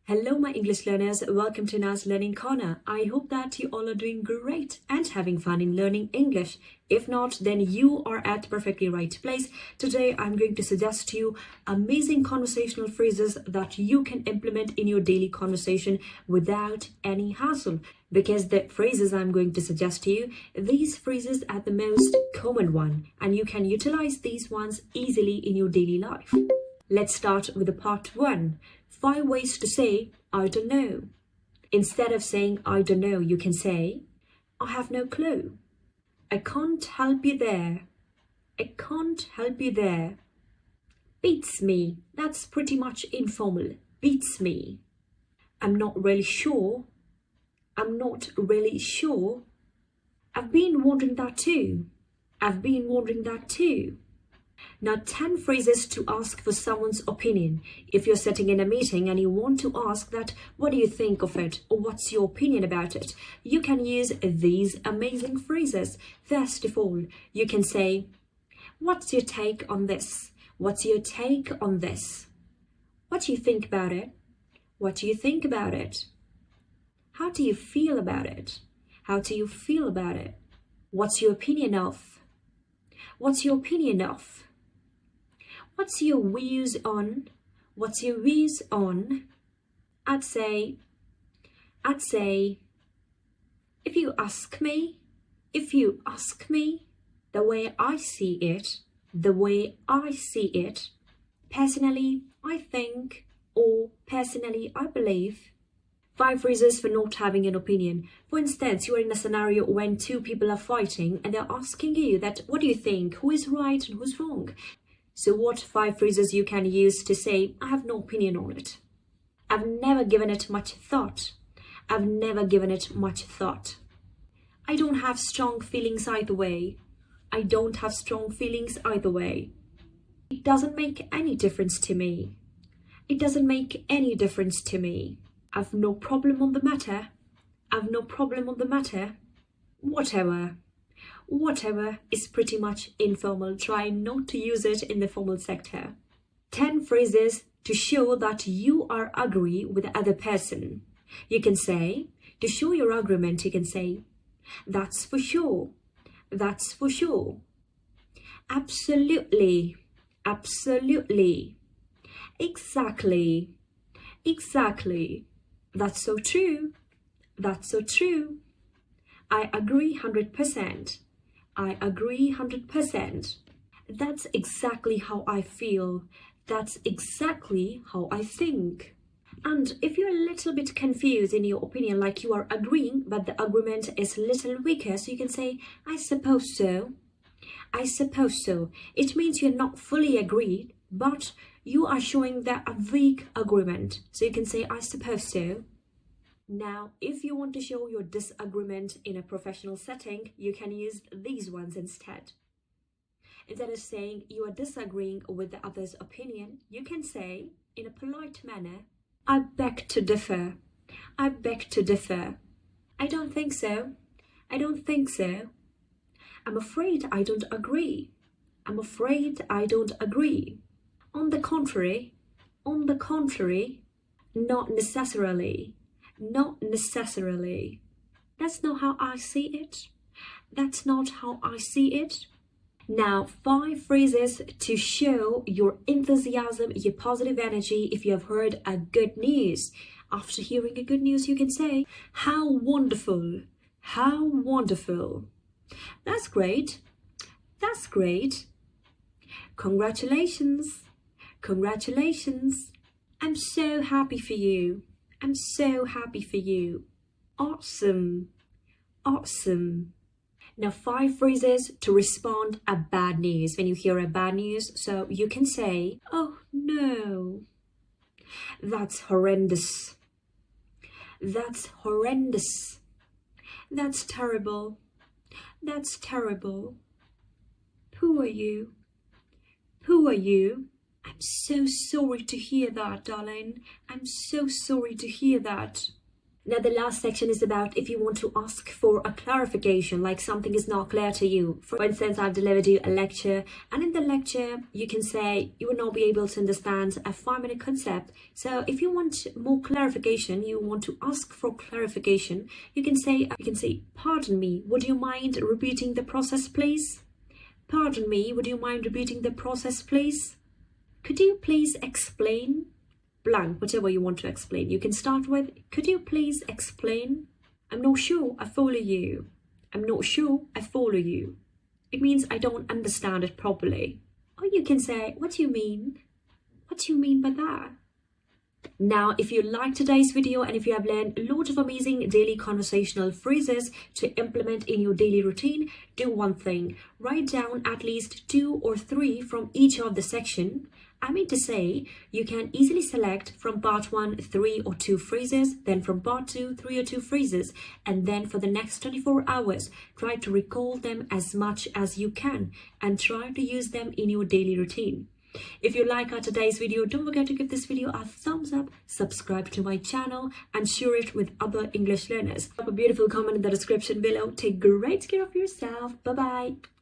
Hello, my English learners. Welcome to Na's Learning Corner. I hope that you all are doing great and having fun in learning English. If not, then you are at the perfectly right place. Today, I'm going to suggest to you amazing conversational phrases that you can implement in your daily conversation without any hassle. Because the phrases I'm going to suggest to you, these phrases are the most common one, and you can utilize these ones easily in your daily life. Let's start with the part 1. 5 ways to say, I don't know. Instead of saying, I don't know, you can say, I have no clue. I can't help you there. I can't help you there. Beats me. That's pretty much informal. Beats me. I'm not really sure. I'm not really sure. I've been wondering that too. I've been wondering that too. Now, 10 phrases to ask for someone's opinion. If you're sitting in a meeting and you want to ask that, what do you think of it? Or what's your opinion about it? You can use these amazing phrases. First of all, you can say, what's your take on this? What's your take on this? What do you think about it? What do you think about it? How do you feel about it? How do you feel about it? What's your opinion of? What's your opinion of? What's your views on? What's your views on? I'd say, if you ask me, the way I see it, personally, I think, or personally, I believe. 5 phrases for not having an opinion. For instance, you are in a scenario when 2 people are fighting and they're asking you that, what do you think? Who is right and who's wrong? So what 5 phrases you can use to say, I have no opinion on it. I've never given it much thought. I've never given it much thought. I don't have strong feelings either way. I don't have strong feelings either way. It doesn't make any difference to me. It doesn't make any difference to me. I've no problem on the matter. I've no problem on the matter. Whatever. Whatever is pretty much informal. Try not to use it in the formal sector. 10 phrases to show that you are agree with the other person. You can say, to show your agreement, you can say, that's for sure. That's for sure. Absolutely. Absolutely. Exactly. Exactly. That's so true. That's so true. I agree 100%. I agree 100%. That's exactly how I feel. That's exactly how I think. And if you're a little bit confused in your opinion, like you are agreeing, but the agreement is a little weaker, so you can say, I suppose so. I suppose so. It means you're not fully agreed, but you are showing that a weak agreement. So you can say, I suppose so. Now, if you want to show your disagreement in a professional setting, you can use these ones instead. Instead of saying you are disagreeing with the other's opinion, you can say, in a polite manner, I beg to differ. I beg to differ. I don't think so. I don't think so. I'm afraid I don't agree. I'm afraid I don't agree. On the contrary, not necessarily. Not necessarily. That's not how I see it. That's not how I see it. Now, 5 phrases to show your enthusiasm, your positive energy if you have heard a good news. After hearing a good news, you can say, how wonderful. How wonderful. That's great. That's great. Congratulations. Congratulations. I'm so happy for you. I'm so happy for you. Awesome. Awesome. Now, 5 phrases to respond a bad news. When you hear a bad news, so you can say, oh no. That's horrendous. That's horrendous. That's terrible. That's terrible. Who are you? Who are you? I'm so sorry to hear that, darling. I'm so sorry to hear that. Now, the last section is about if you want to ask for a clarification, like something is not clear to you. For instance, I've delivered you a lecture, and in the lecture, you can say you will not be able to understand a 5-minute concept. So if you want more clarification, you want to ask for clarification, you can say, pardon me, would you mind repeating the process, please? Pardon me, would you mind repeating the process, please? Could you please explain? Blank, whatever you want to explain. You can start with, could you please explain? I'm not sure I follow you. I'm not sure I follow you. It means I don't understand it properly. Or you can say, what do you mean? What do you mean by that? Now, if you liked today's video and if you have learned a lot of amazing daily conversational phrases to implement in your daily routine, do one thing. Write down at least 2 or 3 from each of the section. I mean to say, you can easily select from part 1, 3 or 2 phrases, then from part 2, 3 or 2 phrases, and then for the next 24 hours, try to recall them as much as you can and try to use them in your daily routine. If you like our today's video, don't forget to give this video a thumbs up, subscribe to my channel and share it with other English learners. Drop a beautiful comment in the description below. Take great care of yourself. Bye-bye.